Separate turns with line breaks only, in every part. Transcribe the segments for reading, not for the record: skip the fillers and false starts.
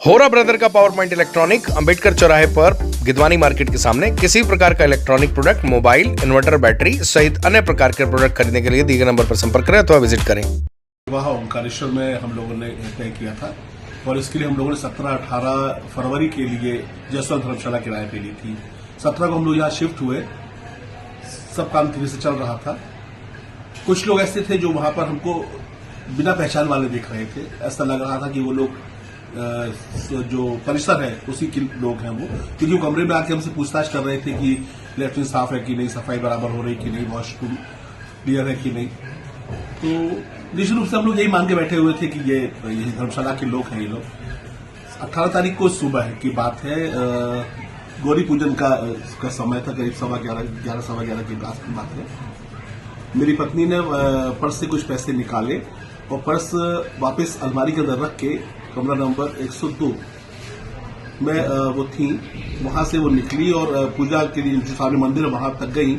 होरा ब्रदर का power point electronic Ambedkar चौराहे पर गिदवानी मार्केट के सामने किसी प्रकार का electronic product, mobile, inverter, battery सहित अन्य प्रकार के प्रोडक्ट खरीदने के लिए दिए गए नंबर पर संपर्क करें अथवा विजिट करें।
वहाँ ओंकारेश्वर में हम लोगों ने तय किया था और इसके लिए हम लोगों ने 17-18 फरवरी के लिए जयसवाल धर्मशाला किराए पे ली थी। 17 को हम लोग यहाँ शिफ्ट हुए, सब काम तेजी से चल रहा था। कुछ लोग ऐसे थे जो वहां पर हमको बिना पहचान वाले दिख रहे थे। ऐसा लग रहा था कि वो लोग जो परिसर है उसी के लोग हैं वो, क्योंकि वो कमरे में आके हमसे पूछताछ कर रहे थे कि लैट्रिन साफ है कि नहीं, सफाई बराबर हो रही कि नहीं, वॉशरूम क्लियर है कि नहीं। तो निश्चित रूप से हम लोग यही मान के बैठे हुए थे कि ये धर्मशाला के लोग हैं। ये लोग 18 तारीख को सुबह की बात है, गौरी पूजन का समय था, करीब 11:15 के पास की बात है। मेरी पत्नी ने पर्स से कुछ पैसे निकाले और पर्स वापस अलमारी के अंदर रख के कमरा नंबर 102 में वो थी, वहां से वो निकली और पूजा के लिए जो सामने मंदिर है वहां तक गई।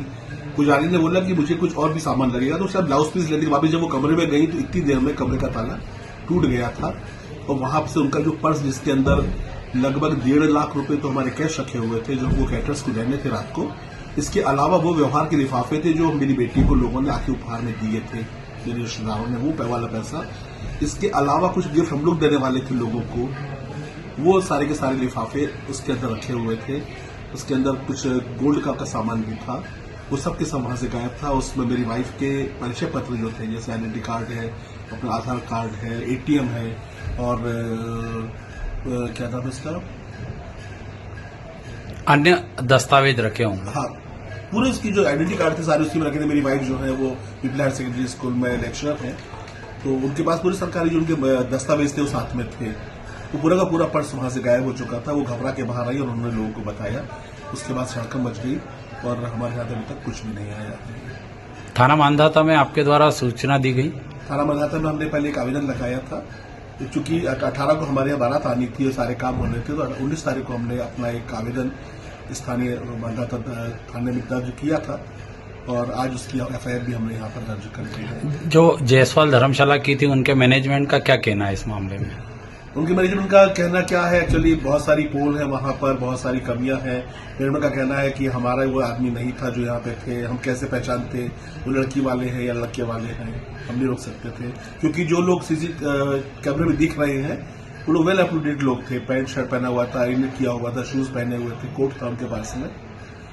पुजारी ने बोला कि मुझे कुछ और भी सामान लगेगा, तो शायद ब्लाउज पीस लेने के वापस जब वो कमरे में गई तो इतनी देर में कमरे का ताला टूट गया था और वहां से उनका जो पर्स, जिसके अंदर लगभग 1.5 लाख रुपए तो हमारे कैश रखे हुए थे जो वो कैटर्स को देने थे रात को। इसके अलावा वो व्यवहार के लिफाफे थे जो मेरी बेटी को लोगों ने आके उपहार में दिए थे, मेरे रिश्तेदारों ने, वो वाला पैसा। इसके अलावा कुछ गिफ्ट हम लोग देने वाले थे लोगों को, वो सारे के सारे लिफाफे उसके अंदर रखे हुए थे। उसके अंदर कुछ गोल्ड का सामान भी था, वो सब के सब वहां से गायब था। उसमें मेरी वाइफ के परिचय पत्र जो थे, जैसे आइडेंटिटी कार्ड है, अपना आधार कार्ड है, एटीएम है और क्या था उसका,
अन्य दस्तावेज रखे होंगे।
हाँ, पूरे उसकी जो आइडेंटिटी कार्ड थे सारे उसी में रखे थे। मेरी वाइफ जो है वो पीपल हायर सेकेंडरी स्कूल में लेक्चरर है, तो उनके पास पूरे सरकारी जो उनके दस्तावेज थे वो साथ में थे। वो पूरा का पूरा पर्स वहां से गायब हो चुका था। वो घबरा के बाहर आई और उन्होंने लोगों को बताया। उसके बाद सड़क मच गई और हमारे हाथ अभी तक कुछ भी नहीं आया।
थाना मांधाता में आपके द्वारा सूचना दी गई?
थाना मांधाता में हमने पहले एक आवेदन लगाया था, चूंकि 18 को हमारे यहाँ बारात आनी थी और सारे काम होने थे, तो 19 तारीख को हमने अपना एक आवेदन स्थानीय मांधाता थाने में दर्ज किया था और आज उसकी एफआईआर भी हमने यहाँ पर दर्ज कर दी है।
जो जयसवाल धर्मशाला की थी, उनके मैनेजमेंट का क्या कहना है इस मामले में?
उनके मैनेजमेंट का कहना क्या है, एक्चुअली बहुत सारी पोल है वहां पर, बहुत सारी कमियां हैं। मैनेजमेंट का कहना है कि हमारा वो आदमी नहीं था जो यहाँ पे थे, हम कैसे पहचानते वो लड़की वाले हैं या लड़के वाले हैं, हम नहीं रोक सकते थे, क्योंकि जो लोग सीसी कैमरे में दिख रहे हैं वो लोग वेल अप टू डेट लोग थे। पैंट शर्ट पहना हुआ था, आइरन किया हुआ था, शूज पहने हुए थे, कोट था उनके पास में।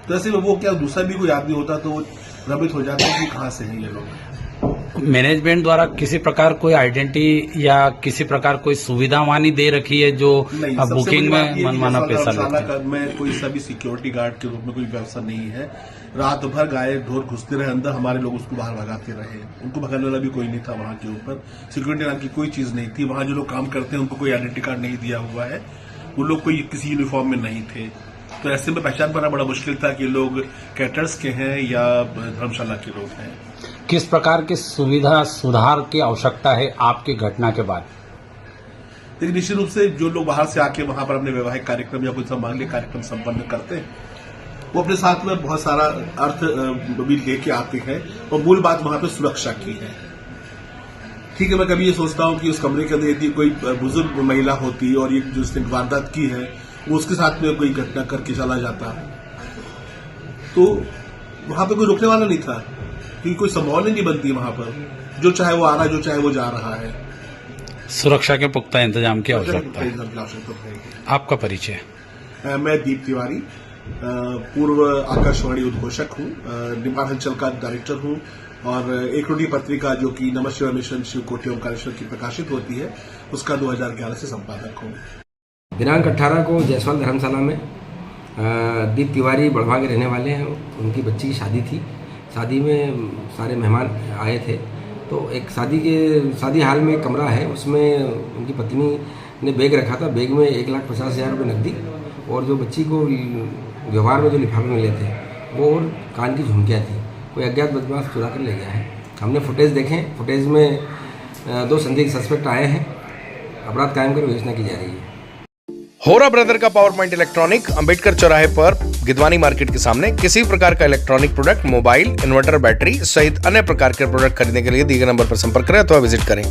तो ऐसे में वो क्या दूसरा भी कोई आदमी होता तो वो भ्रमित हो जाता कि कहाँ से हैं ये लोग।
मैनेजमेंट द्वारा किसी प्रकार कोई आइडेंटिटी या किसी प्रकार कोई सुविधा मानी दे रखी है जो बुकिंग में मनमाना पैसा लेते हैं?
में कोई सभी सिक्योरिटी गार्ड के रूप में कोई व्यवस्था नहीं है। रात भर गाय ढोर घुसते रहे अंदर, हमारे लोग उसको बाहर भगाते रहे। उनको भगाने वाला भी कोई नहीं था वहां के ऊपर, सिक्योरिटी नाम की कोई चीज नहीं थी। वहां जो लोग काम करते हैं उनको कोई आइडेंटिटी कार्ड नहीं दिया हुआ है, वो लोग कोई किसी यूनिफॉर्म में नहीं थे। तो ऐसे में पहचान पाना बड़ा मुश्किल था कि लोग कैटर्स के हैं या धर्मशाला के लोग हैं।
किस प्रकार की सुविधा सुधार की आवश्यकता है आपकी घटना के बाद?
लेकिन निश्चित रूप से जो लोग बाहर से आके वहां पर अपने वैवाहिक कार्यक्रम या कोई सामान्य कार्यक्रम संपन्न करते हैं, वो अपने साथ में बहुत सारा अर्थ भी लेके आते हैं और मूल बात वहां पे सुरक्षा की है। ठीक है, मैं कभी ये सोचता हूं कि उस कमरे के अंदर यदि कोई बुजुर्ग महिला होती और ये जो उसने वारदात की है वो उसके साथ में कोई घटना करके चला जाता तो वहां पे कोई रोकने वाला नहीं था, क्योंकि कोई संभावना नहीं बनती वहां पर। जो चाहे वो आ रहा है, जो चाहे वो जा रहा है।
सुरक्षा के पुख्ता इंतजाम की आवश्यकता है।
है।
आपका परिचय?
मैं दीप तिवारी, पूर्व आकाशवाणी उद्घोषक हूँ, नेपाल हलचल का डायरेक्टर हूँ और एक रोटी पत्रिका जो कि नमः शिवाय मिशन शिवकोटि ओंकारेश्वर की प्रकाशित होती है, उसका 2011 से संपादक हूँ।
दिनांक 18 को जयसवाल धर्मशाला में दीप तिवारी बड़वा के रहने वाले हैं, उनकी बच्ची की शादी थी। शादी में सारे मेहमान आए थे, तो एक शादी हाल में एक कमरा है, उसमें उनकी पत्नी ने बैग रखा था। बैग में 1,50,000 रुपये नकदी और जो बच्ची को व्यवहार में जो लिफाफे मिले थे वो और कान की झुमकियाँ थी, कोई अज्ञात बदमाश चुरा कर ले गया है। हमने फुटेज देखे, फुटेज में 2 संदिग्ध सस्पेक्ट आए हैं, अपराध कायम कर विवेचना की जा रही है।
होरा ब्रदर का पावर पॉइंट इलेक्ट्रॉनिक अंबेडकर चौराहे पर गिदवानी मार्केट के सामने किसी प्रकार का electronic product, mobile, inverter, battery सहित अन्य प्रकार के प्रोडक्ट खरीदने के लिए दिए गए नंबर पर संपर्क करें अथवा विजिट करें।